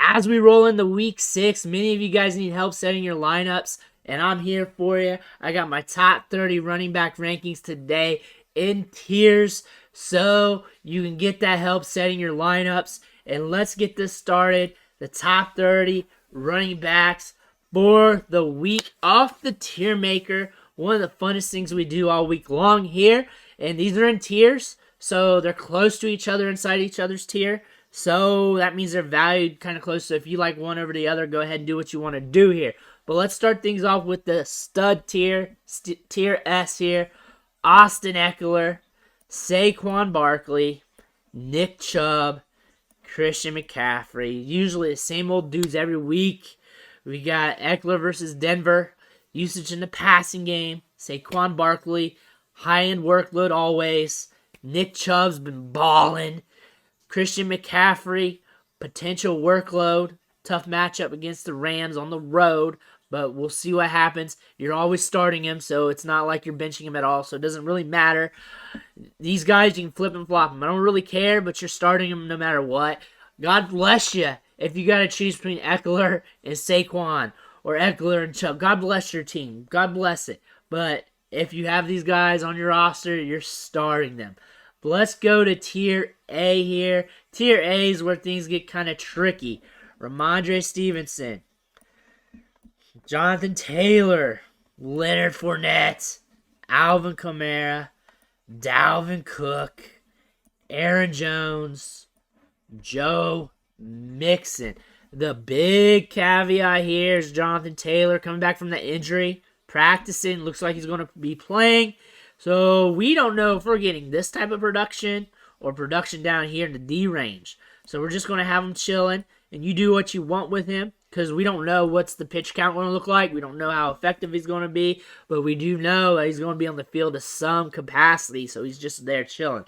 As we roll into week 6, many of you guys need help setting your lineups, and I'm here for you. I got my top 30 running back rankings today in tiers, so you can get that help setting your lineups. And let's get this started. The top 30 running backs for the week off the tier maker. One of the funnest things we do all week long here. And these are in tiers, so they're close to each other inside each other's tier. So that means they're valued kind of close. So if you like one over the other, go ahead and do what you want to do here. But let's start things off with the stud tier, tier S here. Austin Ekeler, Saquon Barkley, Nick Chubb, Christian McCaffrey. Usually the same old dudes every week. We got Ekeler versus Denver. Usage in the passing game. Saquon Barkley, high-end workload always. Nick Chubb's been balling. Christian McCaffrey, potential workload. Tough matchup against the Rams on the road, but we'll see what happens. You're always starting him, so it's not like you're benching him at all, so it doesn't really matter. These guys, you can flip and flop them. I don't really care, but you're starting them no matter what. God bless you if you got to choose between Ekeler and Saquon or Ekeler and Chubb. God bless your team. God bless it. But if you have these guys on your roster, you're starting them. But let's go to Tier A here. Tier A is where things get kind of tricky. Ramondre Stevenson, Jonathan Taylor, Leonard Fournette, Alvin Kamara, Dalvin Cook, Aaron Jones, Joe Mixon. The big caveat here is Jonathan Taylor coming back from the injury, practicing. Looks like he's going to be playing. So we don't know if we're getting this type of production or production down here in the D range. So we're just going to have him chilling, and you do what you want with him because we don't know what's the pitch count going to look like. We don't know how effective he's going to be, but we do know that he's going to be on the field to some capacity, so he's just there chilling.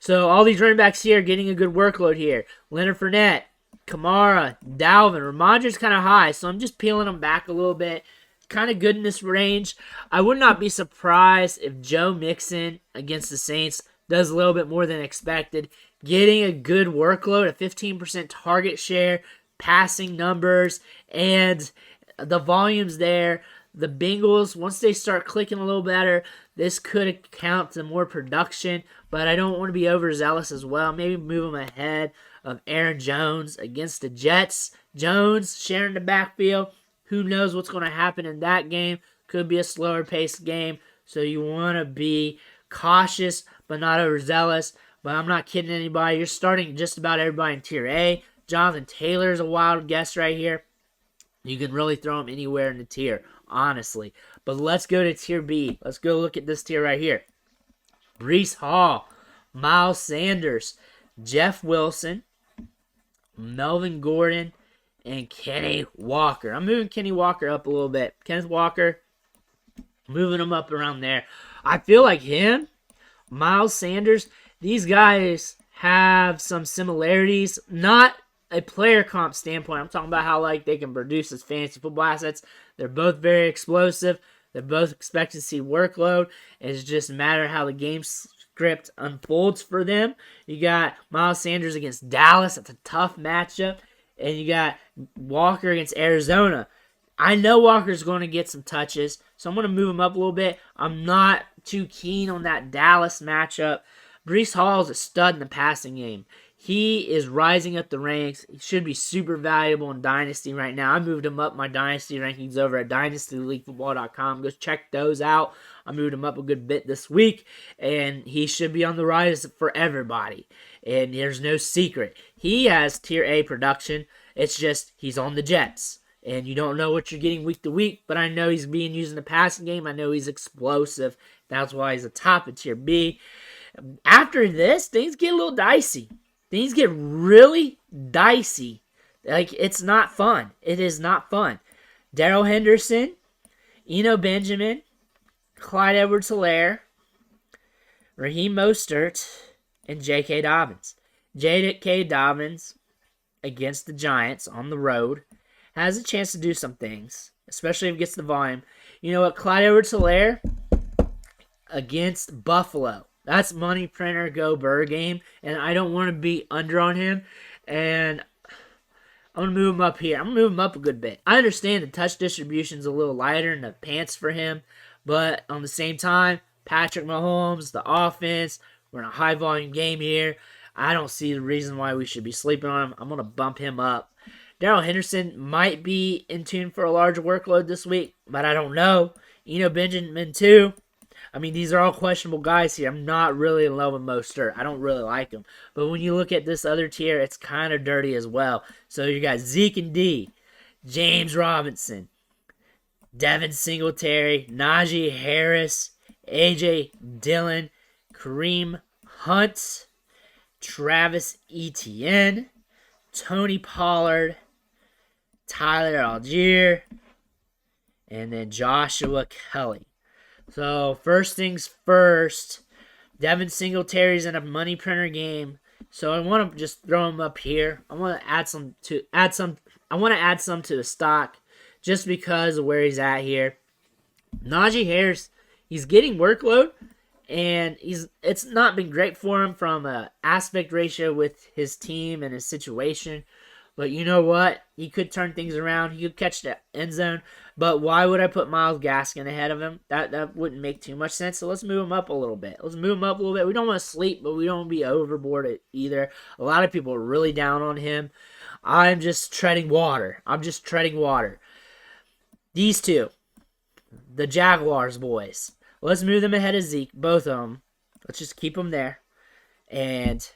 So all these running backs here getting a good workload here. Leonard Fournette, Kamara, Dalvin. Ramondre's kind of high, so I'm just peeling him back a little bit. Kind of good in this range. I would not be surprised if Joe Mixon against the Saints does a little bit more than expected. Getting a good workload, a 15% target share, passing numbers, and the volumes there. The Bengals, once they start clicking a little better, this could account to more production, but I don't want to be overzealous as well. Maybe move them ahead of Aaron Jones against the Jets. Jones sharing the backfield. Who knows what's going to happen in that game? Could be a slower paced game, so you want to be cautious but not overzealous. But I'm not kidding anybody. You're starting just about everybody in Tier A. Jonathan Taylor is a wild guess right here. You can really throw him anywhere in the tier, honestly. But let's go to Tier B. Let's go look at this tier right here. Breece Hall, Miles Sanders, Jeff Wilson, Melvin Gordon, and Kenny Walker. I'm moving Kenny Walker up a little bit. Kenneth Walker, moving him up around there. I feel like him, Miles Sanders, these guys have some similarities. Not a player comp standpoint. I'm talking about how like they can produce as fantasy football assets. They're both very explosive. They're both expected to see workload. It's just a matter of how the game script unfolds for them. You got Miles Sanders against Dallas. That's a tough matchup. And you got Walker against Arizona. I know Walker's going to get some touches, so I'm going to move him up a little bit. I'm not too keen on that Dallas matchup. Breece Hall is a stud in the passing game. He is rising up the ranks. He should be super valuable in Dynasty right now. I moved him up my Dynasty rankings over at DynastyLeagueFootball.com. Go check those out. I moved him up a good bit this week, and he should be on the rise for everybody. And there's no secret. He has Tier A production. It's just he's on the Jets. And you don't know what you're getting week to week, but I know he's being used in the passing game. I know he's explosive. That's why he's a top of Tier B. After this, things get a little dicey. Things get really dicey. Like, it's not fun. It is not fun. Darrell Henderson, Eno Benjamin, Clyde Edwards-Helaire, Raheem Mostert, and J.K. Dobbins. J.K. Dobbins against the Giants on the road has a chance to do some things, especially if he gets the volume. You know what? Clyde Edwards-Helaire against Buffalo. That's money printer go Bird game, and I don't want to be under on him. And I'm going to move him up here. I'm going to move him up a good bit. I understand the touch distribution's a little lighter in the pants for him, but on the same time, Patrick Mahomes, the offense, we're in a high-volume game here. I don't see the reason why we should be sleeping on him. I'm going to bump him up. Darrell Henderson might be in tune for a larger workload this week, but I don't know. Eno Benjamin, too. I mean, these are all questionable guys here. I'm not really in love with Mostert. I don't really like him. But when you look at this other tier, it's kind of dirty as well. So you got Zeke and D, James Robinson, Devin Singletary, Najee Harris, A.J. Dillon, Kareem Hunt, Travis Etienne, Tony Pollard, Tyler Algier, and then Joshua Kelly. So first things first, Devin Singletary's in a money printer game, so I want to just throw him up here. I want to add some to the stock just because of where he's at here. Najee Harris, he's getting workload, and it's not been great for him from an aspect ratio with his team and his situation. But you know what? He could turn things around. He could catch the end zone. But why would I put Myles Gaskin ahead of him? That wouldn't make too much sense. So let's move him up a little bit. We don't want to sleep, but we don't want to be overboard either. A lot of people are really down on him. I'm just treading water. These two, the Jaguars boys. Let's move them ahead of Zeke, both of them. Let's just keep them there. And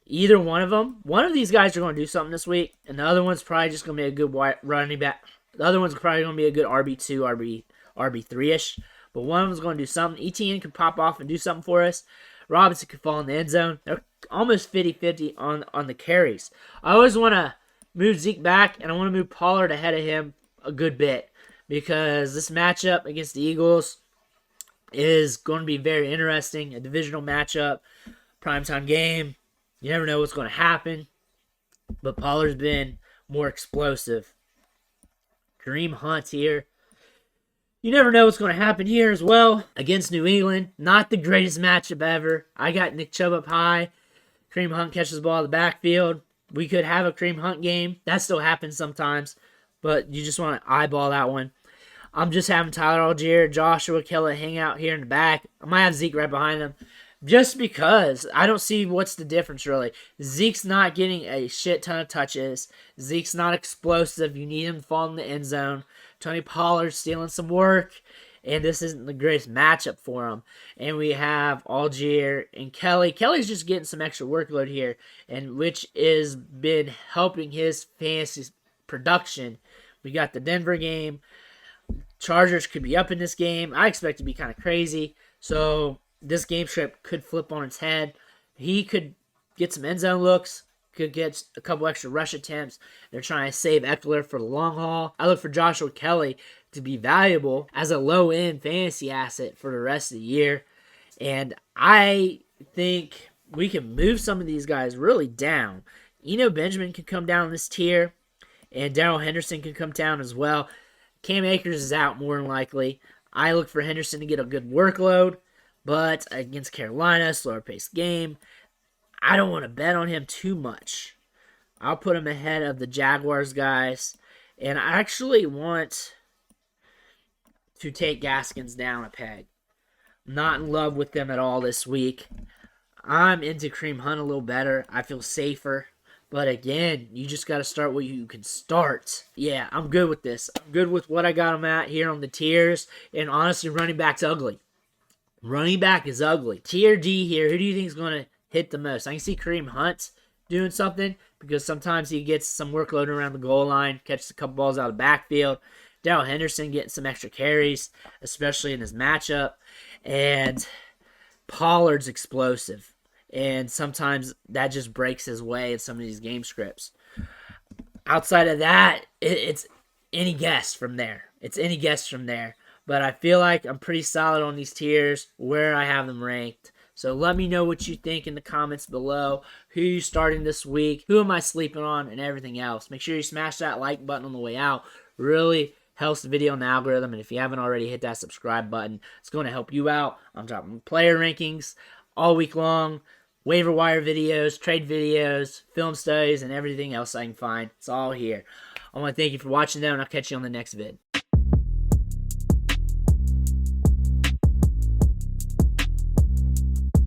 either one of these guys are going to do something this week, and the other one's probably just going to be a good running back. The other one's probably going to be a good RB2, RB3-ish, but one of them's going to do something. ETN could pop off and do something for us. Robinson could fall in the end zone. They're almost 50-50 on the carries. I always want to move Zeke back, and I want to move Pollard ahead of him a good bit because this matchup against the Eagles is going to be very interesting. A divisional matchup, primetime game. You never know what's going to happen, but Pollard's been more explosive. Kareem Hunt here. You never know what's going to happen here as well against New England. Not the greatest matchup ever. I got Nick Chubb up high. Kareem Hunt catches the ball in the backfield. We could have a Kareem Hunt game. That still happens sometimes, but you just want to eyeball that one. I'm just having Tyler Algier, Joshua Kelly hang out here in the back. I might have Zeke right behind them. Just because I don't see what's the difference really. Zeke's not getting a shit ton of touches. Zeke's not explosive. You need him to fall in the end zone. Tony Pollard's stealing some work, and this isn't the greatest matchup for him. And we have Algier and Kelly. Kelly's just getting some extra workload here, and which has been helping his fantasy production. We got the Denver game. Chargers could be up in this game. I expect it to be kind of crazy. So this game script could flip on its head. He could get some end zone looks, could get a couple extra rush attempts. They're trying to save Eckler for the long haul. I look for Joshua Kelly to be valuable as a low-end fantasy asset for the rest of the year. And I think we can move some of these guys really down. Eno Benjamin can come down this tier, and Darrell Henderson can come down as well. Cam Akers is out more than likely. I look for Henderson to get a good workload, but against Carolina, slower-paced game, I don't want to bet on him too much. I'll put him ahead of the Jaguars guys, and I actually want to take Gaskins down a peg. I'm not in love with them at all this week. I'm into Kareem Hunt a little better. I feel safer. But again, you just got to start what you can start. Yeah, I'm good with this. I'm good with what I got him at here on the tiers. And honestly, running back's ugly. Running back is ugly. Tier D here, who do you think is going to hit the most? I can see Kareem Hunt doing something because sometimes he gets some workload around the goal line, catches a couple balls out of the backfield. Darrell Henderson getting some extra carries, especially in his matchup. And Pollard's explosive. And sometimes that just breaks his way in some of these game scripts. Outside of that, it's any guess from there. But I feel like I'm pretty solid on these tiers, where I have them ranked. So let me know what you think in the comments below. Who are you starting this week? Who am I sleeping on? And everything else. Make sure you smash that like button on the way out. Really helps the video in the algorithm. And if you haven't already, hit that subscribe button. It's going to help you out. I'm dropping player rankings all week long. waiver wire videos, trade videos, film studies, and everything else I can find. It's all here. I want to thank you for watching, though, and I'll catch you on the next vid.